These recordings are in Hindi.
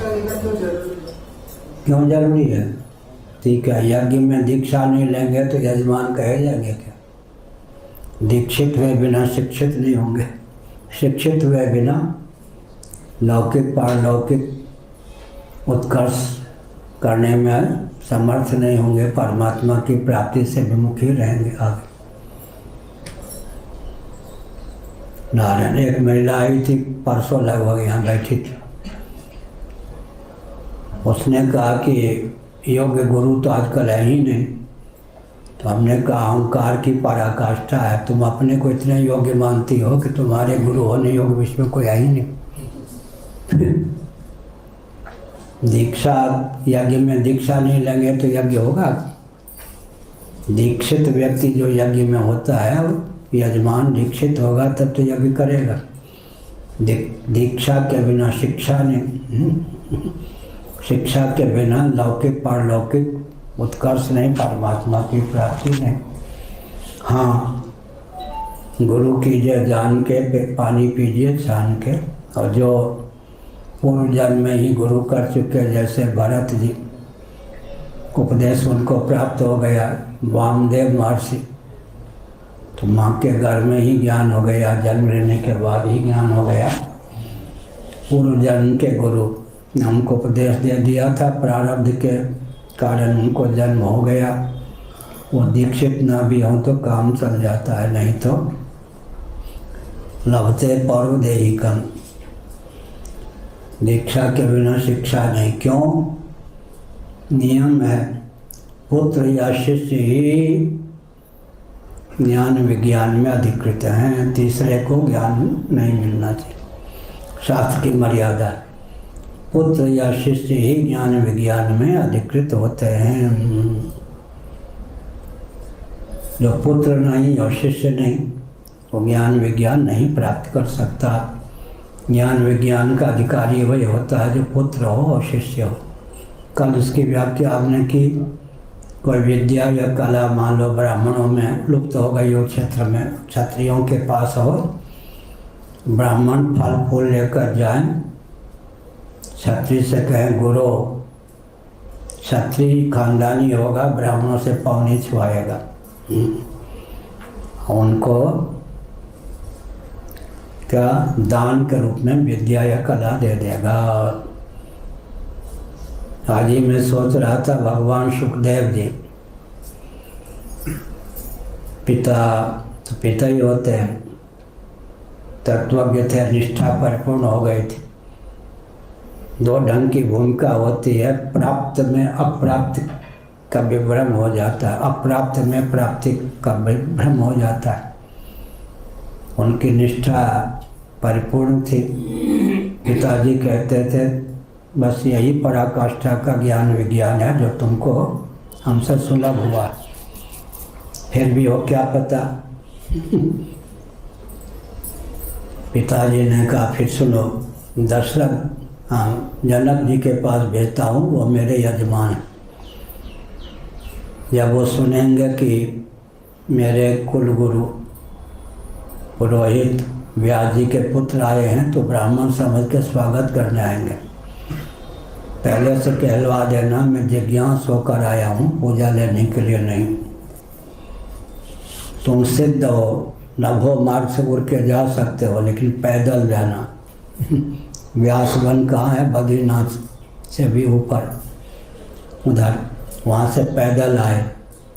दीक्षा लेना क्यों जरूरी है? क्यों जरूरी है? ठीक है, यज्ञ में दीक्षा नहीं लेंगे तो यजमान कहे जाएंगे क्या? दीक्षित हुए बिना शिक्षित नहीं होंगे, शिक्षित हुए बिना लौकिक पारलौकिक उत्कर्ष करने में समर्थ नहीं होंगे, परमात्मा की प्राप्ति से विमुखी रहेंगे आगे। नारायण, एक महिला आई थी परसों लगभग यहाँ बैठी थी, उसने कहा कि योग्य गुरु तो आजकल है ही नहीं। तो हमने कहा अहंकार की पराकाष्ठा है, तुम अपने को इतने योग्य मानती हो कि तुम्हारे गुरु होने योग्य विश्व में कोई है ही नहीं। दीक्षा, यज्ञ में दीक्षा नहीं लेंगे तो यज्ञ होगा? दीक्षित व्यक्ति जो यज्ञ में होता है, यजमान दीक्षित होगा तब तो यज्ञ करेगा। दीक्षा के बिना शिक्षा नहीं, शिक्षा के बिना लौकिक पारलौकिक उत्कर्ष नहीं, परमात्मा की प्राप्ति नहीं। हाँ, गुरु कीजिए जान के, पानी पीजिए छान के। और जो पूर्व जन्म में ही गुरु कर चुके, जैसे भरत जी, उपदेश उनको प्राप्त हो गया, वामदेव महर्षि, तो माँ के घर में ही ज्ञान हो गया, जन्म लेने के बाद ही ज्ञान हो गया। पूर्व जन्म के गुरु ने हमको उपदेश दे दिया था, प्रारब्ध के कारण उनको जन्म हो गया। वो दीक्षित ना भी हो तो काम चल जाता है, नहीं तो लभते पौर्व देहिकम। दीक्षा के बिना शिक्षा नहीं। क्यों? नियम है, पुत्र या शिष्य ही ज्ञान विज्ञान में अधिकृत हैं, तीसरे को ज्ञान नहीं मिलना चाहिए। शास्त्र की मर्यादा, पुत्र या शिष्य ही ज्ञान विज्ञान में अधिकृत होते हैं। जो पुत्र नहीं और शिष्य नहीं, वो ज्ञान विज्ञान नहीं प्राप्त कर सकता। ज्ञान विज्ञान का अधिकारी वही होता है जो पुत्र हो और शिष्य हो। कल इसकी व्याख्या आपने की। कोई विद्या या कला मान लो ब्राह्मणों में लुप्त हो गई हो, क्षेत्र में क्षत्रियों के पास हो, ब्राह्मण फल फूल लेकर जाएं, क्षत्रिय से कहें गुरु, क्षत्रिय खानदानी होगा, ब्राह्मणों से पाँव नहीं छुआएगा, उनको क्या दान के रूप में विद्या या कला दे देगा। आज ही मैं सोच रहा था, भगवान सुखदेव जी पिता ही होते हैं, तत्वज्ञ थे, निष्ठा परिपूर्ण हो गई थी। दो ढंग की भूमिका होती है, प्राप्त में अप्राप्त का विभ्रम हो जाता है, अप्राप्त में प्राप्ति का विभ्रम हो जाता है। उनकी निष्ठा परिपूर्ण थी। पिताजी कहते थे बस यही पराकाष्ठा का ज्ञान विज्ञान है जो तुमको हमसे सुलभ हुआ, फिर भी हो क्या पता। पिताजी ने कहा फिर सुनो, दशरथ, जनक जी के पास भेजता हूँ, वो मेरे यजमान। जब वो सुनेंगे कि मेरे कुल गुरु पुरोहित व्यास जी के पुत्र आए हैं तो ब्राह्मण समझ के स्वागत करने आएंगे। पहले से कहलवा देना मैं जिज्ञास होकर आया हूँ, पूजा लेने के लिए नहीं। तुम सिद्ध हो, नभो मार्ग से उड़ के जा सकते हो, लेकिन पैदल जाना। व्यास वन कहाँ है? बद्रीनाथ से भी ऊपर, उधर, वहाँ से पैदल आए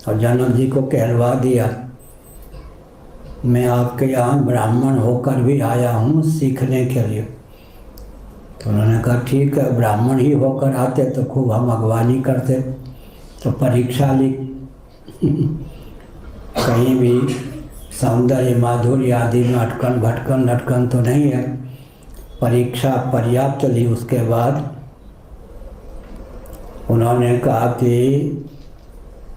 और जनक जी को कहलवा दिया मैं आपके यहाँ ब्राह्मण होकर भी आया हूँ सीखने के लिए। तो उन्होंने कहा ठीक है, ब्राह्मण ही होकर आते तो खूब हम अगवानी करते। तो परीक्षा ली, कहीं भी सौंदर्य माधुर्य आदि में अटकन भटकन लटकन तो नहीं है। परीक्षा पर्याप्त ली। उसके बाद उन्होंने कहा कि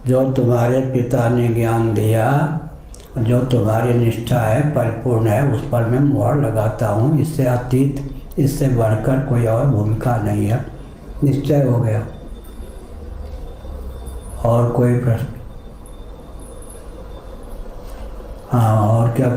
जो तुम्हारे पिता ने ज्ञान दिया, जो तुम्हारी निष्ठा है परिपूर्ण है, उस पर मैं मोहर लगाता हूँ। इससे अतीत, इससे बढ़कर कोई और भूमिका नहीं है। निश्चय हो गया। और कोई प्रश्न? हाँ, और क्या?